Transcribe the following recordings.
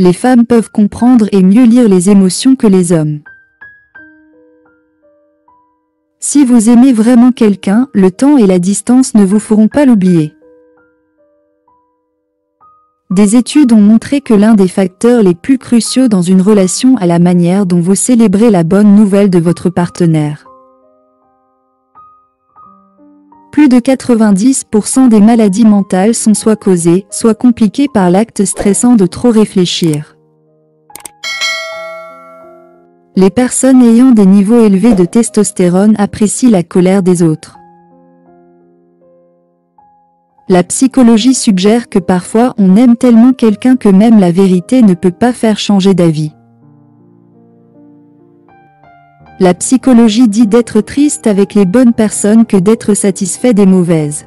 Les femmes peuvent comprendre et mieux lire les émotions que les hommes. Si vous aimez vraiment quelqu'un, le temps et la distance ne vous feront pas l'oublier. Des études ont montré que l'un des facteurs les plus cruciaux dans une relation est la manière dont vous célébrez la bonne nouvelle de votre partenaire. Plus de 90% des maladies mentales sont soit causées, soit compliquées par l'acte stressant de trop réfléchir. Les personnes ayant des niveaux élevés de testostérone apprécient la colère des autres. La psychologie suggère que parfois on aime tellement quelqu'un que même la vérité ne peut pas faire changer d'avis. La psychologie dit d'être triste avec les bonnes personnes que d'être satisfait des mauvaises.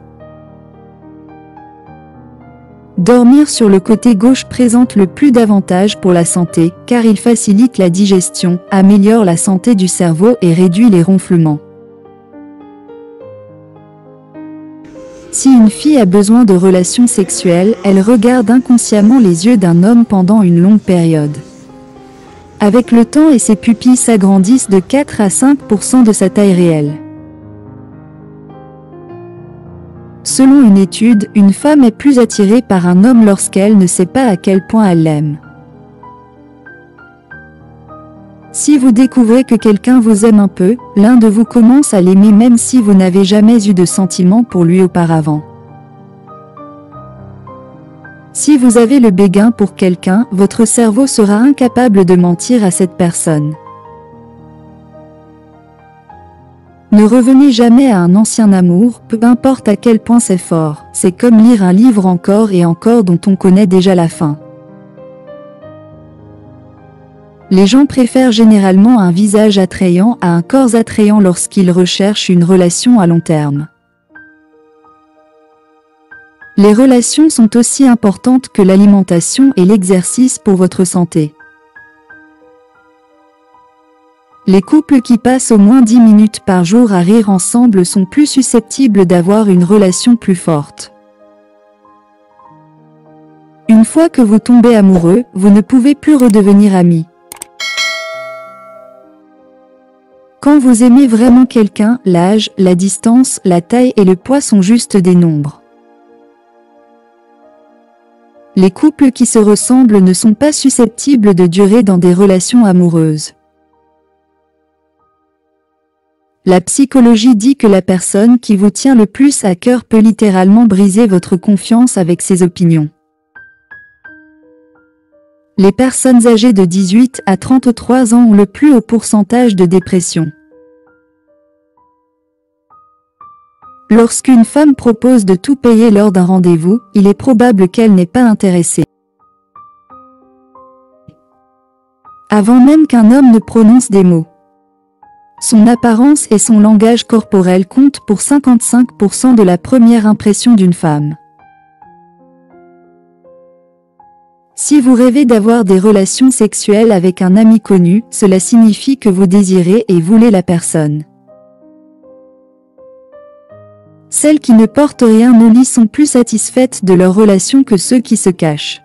Dormir sur le côté gauche présente le plus d'avantages pour la santé, car il facilite la digestion, améliore la santé du cerveau et réduit les ronflements. Si une fille a besoin de relations sexuelles, elle regarde inconsciemment les yeux d'un homme pendant une longue période. Avec le temps et ses pupilles s'agrandissent de 4 à 5% de sa taille réelle. Selon une étude, une femme est plus attirée par un homme lorsqu'elle ne sait pas à quel point elle l'aime. Si vous découvrez que quelqu'un vous aime un peu, l'un de vous commence à l'aimer même si vous n'avez jamais eu de sentiments pour lui auparavant. Si vous avez le béguin pour quelqu'un, votre cerveau sera incapable de mentir à cette personne. Ne revenez jamais à un ancien amour, peu importe à quel point c'est fort. C'est comme lire un livre encore et encore dont on connaît déjà la fin. Les gens préfèrent généralement un visage attrayant à un corps attrayant lorsqu'ils recherchent une relation à long terme. Les relations sont aussi importantes que l'alimentation et l'exercice pour votre santé. Les couples qui passent au moins 10 minutes par jour à rire ensemble sont plus susceptibles d'avoir une relation plus forte. Une fois que vous tombez amoureux, vous ne pouvez plus redevenir amis. Quand vous aimez vraiment quelqu'un, l'âge, la distance, la taille et le poids sont juste des nombres. Les couples qui se ressemblent ne sont pas susceptibles de durer dans des relations amoureuses. La psychologie dit que la personne qui vous tient le plus à cœur peut littéralement briser votre confiance avec ses opinions. Les personnes âgées de 18 à 33 ans ont le plus haut pourcentage de dépression. Lorsqu'une femme propose de tout payer lors d'un rendez-vous, il est probable qu'elle n'est pas intéressée. Avant même qu'un homme ne prononce des mots. Son apparence et son langage corporel comptent pour 55% de la première impression d'une femme. Si vous rêvez d'avoir des relations sexuelles avec un ami connu, cela signifie que vous désirez et voulez la personne. Celles qui ne portent rien au lit sont plus satisfaites de leur relation que ceux qui se cachent.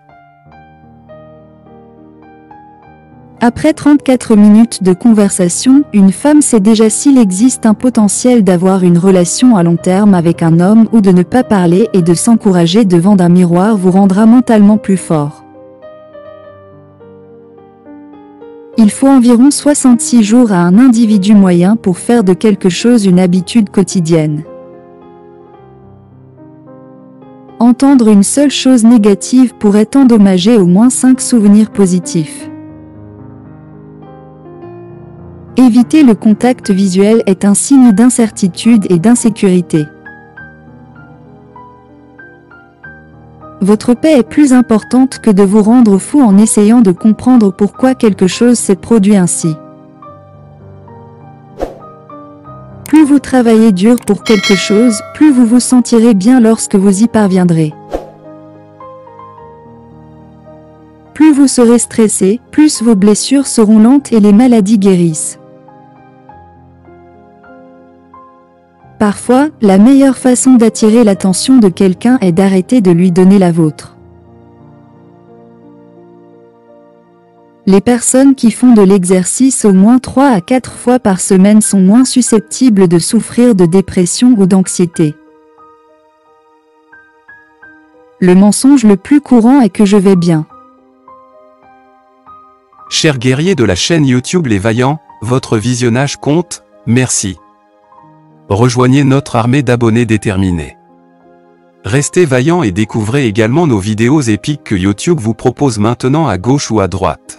Après 34 minutes de conversation, une femme sait déjà s'il existe un potentiel d'avoir une relation à long terme avec un homme ou de ne pas parler et de s'encourager devant un miroir vous rendra mentalement plus fort. Il faut environ 66 jours à un individu moyen pour faire de quelque chose une habitude quotidienne. Entendre une seule chose négative pourrait endommager au moins 5 souvenirs positifs. Éviter le contact visuel est un signe d'incertitude et d'insécurité. Votre paix est plus importante que de vous rendre fou en essayant de comprendre pourquoi quelque chose s'est produit ainsi. Plus vous travaillez dur pour quelque chose, plus vous vous sentirez bien lorsque vous y parviendrez. Plus vous serez stressé, plus vos blessures seront lentes et les maladies guérissent. Parfois, la meilleure façon d'attirer l'attention de quelqu'un est d'arrêter de lui donner la vôtre. Les personnes qui font de l'exercice au moins 3 à 4 fois par semaine sont moins susceptibles de souffrir de dépression ou d'anxiété. Le mensonge le plus courant est que je vais bien. Chers guerriers de la chaîne YouTube Les Vaillants, votre visionnage compte, merci. Rejoignez notre armée d'abonnés déterminés. Restez vaillants et découvrez également nos vidéos épiques que YouTube vous propose maintenant à gauche ou à droite.